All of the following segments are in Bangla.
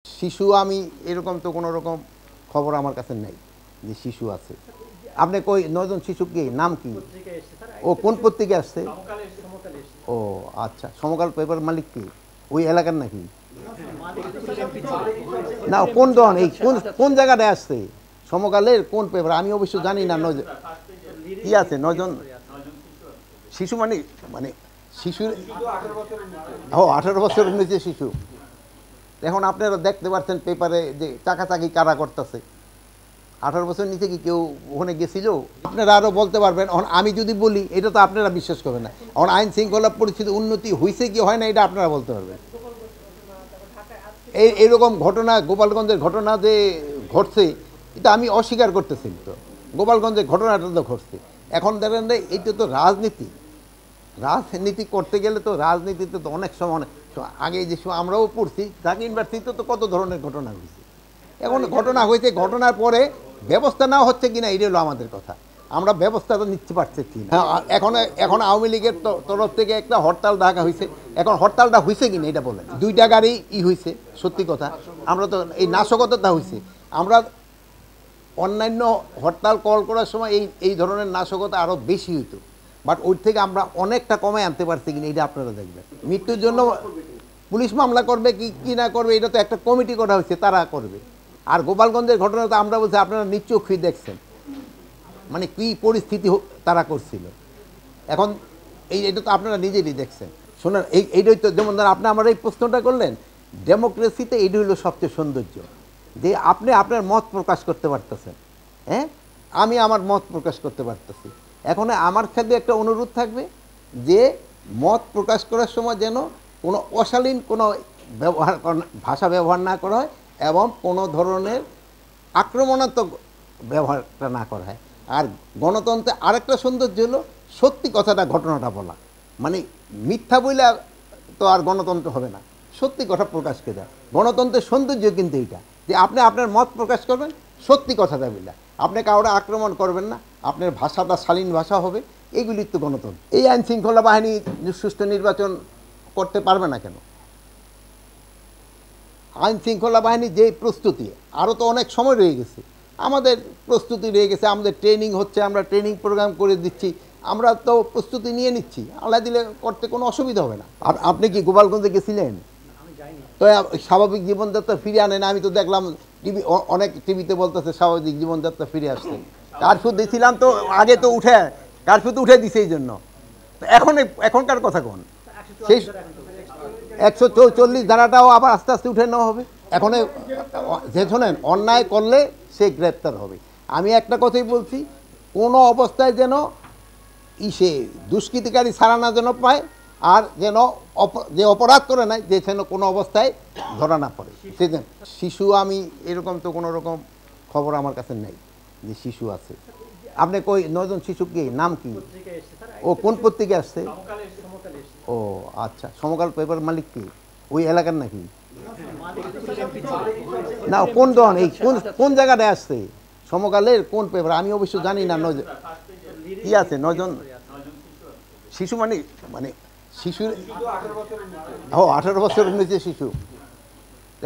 শিশু আমি এরকম তো কোনো রকম খবর আমার কাছে নেই যে শিশু আছে। আপনি কই ৯ জন শিশু কি নাম কি? ও কোন পত্রিকা আসছে? ও আচ্ছা, সমকাল পেপার মালিক কি ওই এলাকার নাকি? না কোন জন এই কোন কোন জায়গাটায় আসছে? সমকালের কোন পেপার? আমি অবশ্য জানি না। কি আছে ৯ জন শিশু মানে মানে শিশুর 18 বছরের নিচে শিশু। এখন আপনারা দেখতে পাচ্ছেন পেপারে যে চাকাচাকি কারা করতেছে। 18 বছর নিচে কি কেউ ওখানে গেছিল? আপনারা আরও বলতে পারবেন। আমি যদি বলি এটা তো আপনারা বিশ্বাস করবেন না। এখন আইন শৃঙ্খলা পরিস্থিতি উন্নতি হয়েছে কি হয় না এটা আপনারা বলতে পারবেন। এইরকম ঘটনা গোপালগঞ্জের ঘটনা যে ঘটছে এটা আমি অস্বীকার করতেছি। তো গোপালগঞ্জের ঘটনাটা তো ঘটছে। এখন দেখেন এইটা তো রাজনীতি। রাজনীতি করতে গেলে তো রাজনীতিতে তো অনেক সময় আগে যে সময় আমরাও পড়ছি ঢাকা ইউনিভার্সিটিতে তো কত ধরনের ঘটনা হয়েছে। এখন ঘটনা হয়েছে, ঘটনার পরে ব্যবস্থা নেওয়া হচ্ছে কিনা এটা হলো আমাদের কথা। আমরা ব্যবস্থাটা নিতে পারছি কি না। এখন আওয়ামী লীগের তরফ থেকে একটা হরতাল ডাকা হয়েছে। এখন হরতালটা হয়েছে কিনা এটা বলেন। 2টা গাড়ি হয়েছে, সত্যি কথা। আমরা তো এই নাশকতাটা হয়েছে। আমরা অন্যান্য হরতাল কল করার সময় এই ধরনের নাশকতা আরও বেশি হইতো, বাট ওই থেকে আমরা অনেকটা কমে আনতে পারছি কিনা এটা আপনারা দেখবেন। মৃত্যুর জন্য পুলিশ মামলা করবে কি না করবে এটা তো একটা কমিটি করা হয়েছে, তারা করবে। আর গোপালগঞ্জের ঘটনা তো আমরা বলছি আপনারা নিশ্চয়ই দেখছেন, মানে কি পরিস্থিতি তারা করছিল। এখন এটা তো আপনারা নিজেরই দেখছেন। শোনেন এইটাই তো, যেমন ধরেন আপনি আমার এই প্রশ্নটা করলেন, ডেমোক্রেসিতে এইটা হলো সবচেয়ে সৌন্দর্য যে আপনি আপনার মত প্রকাশ করতে পারতেছেন। হ্যাঁ, আমি আমার মত প্রকাশ করতে পারতেছি। এখন আমার ক্ষেত্রে একটা অনুরোধ থাকবে যে মত প্রকাশ করার সময় যেন কোনো অশালীন কোনো ভাষা ব্যবহার না করা হয় এবং কোনো ধরনের আক্রমণাত্মক ব্যবহারটা না করা হয়। আর গণতন্ত্রে আরেকটা সৌন্দর্য হলো সত্যি কথাটা, ঘটনাটা বলা। মানে মিথ্যা বইলে তো আর গণতন্ত্র হবে না, সত্যি কথা প্রকাশকে দেয়। গণতন্ত্রের সৌন্দর্য কিন্তু এইটা যে আপনি আপনার মত প্রকাশ করবেন সত্যি কথাটা বলে, আপনি কাউকে আক্রমণ করবেন না, আপনার ভাষাটা শালীন ভাষা হবে। এইগুলির তো গণতন্ত্র। এই আইন শৃঙ্খলা বাহিনী সুষ্ঠু নির্বাচন করতে পারবে না কেন? আইন শৃঙ্খলা বাহিনীর যে প্রস্তুতি, আরও তো অনেক সময় রয়ে গেছে। আমাদের প্রস্তুতি রয়ে গেছে, আমাদের ট্রেনিং হচ্ছে, আমরা ট্রেনিং প্রোগ্রাম করে দিচ্ছি, আমরা তো প্রস্তুতি নিয়ে নিচ্ছি। আল্লাহ দিলে করতে কোনো অসুবিধা হবে না। আর আপনি কি গোপালগঞ্জে গেছিলেন? তো স্বাভাবিক জীবনযাত্রা ফিরে আনেন। আমি তো দেখলাম অনেক টিভিতে বলতেছে স্বাভাবিক জীবনযাত্রা ফিরে আসছে। কারফিউ দিয়েছিলাম তো আগে, তো কারফিউ তো উঠে দিছে এই জন্য। এখনকার কথা কোন সেই 144 ধারাটাও আবার আস্তে আস্তে উঠে নেওয়া হবে। এখন যে শোনেন, অন্যায় করলে সে গ্রেপ্তার হবে। আমি একটা কথাই বলছি, কোনো অবস্থায় যেন সে দুষ্কৃতিকারী ছাড়া না যেন পায়, আর যেন যে অপরাধ করে নাই যে যেন কোনো অবস্থায় ধরা না পড়ে। শিশু আমি এরকম তো কোনো রকম খবর আমার কাছে নেই যে শিশু আছে। আপনি কই 9 জন শিশু কি নাম কি? ও কোন পত্রিকা আসছে? ও আচ্ছা, সমকাল পেপার মালিক কি ওই এলাকার নাকি? না কোন জন এই কোন জায়গাটায় আসছে? সমকালের কোন পেপার? আমি অবশ্য জানি না। কি আছে 9 জন শিশু মানে শিশুর 18 বছরের নিচে শিশু।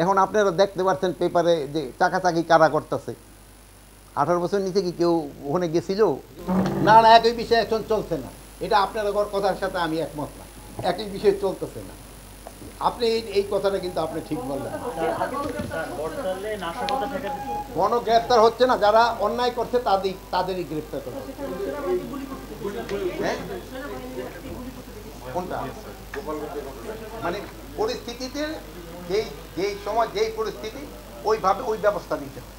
এখন আপনারা দেখতে পাচ্ছেন পেপারে যে চাকাচাকি কারা করতেছে। 18 বছর নিচে কি কেউ ওখানে গেছিল? না না, একই বিষয় এখন চলছে না। এটা আপনার কথার সাথে আমি একমত না। একই বিষয় চলতেছে না। আপনি এই কথাটা কিন্তু আপনি ঠিক বললেন। গণগ্রেপ্তার হচ্ছে না, যারা অন্যায় করছে তাদেরই গ্রেপ্তার করা হচ্ছে। কোনটা মানে পরিস্থিতিতে যেই সময় যেই পরিস্থিতি ওইভাবে ওই ব্যবস্থা নিতে হবে।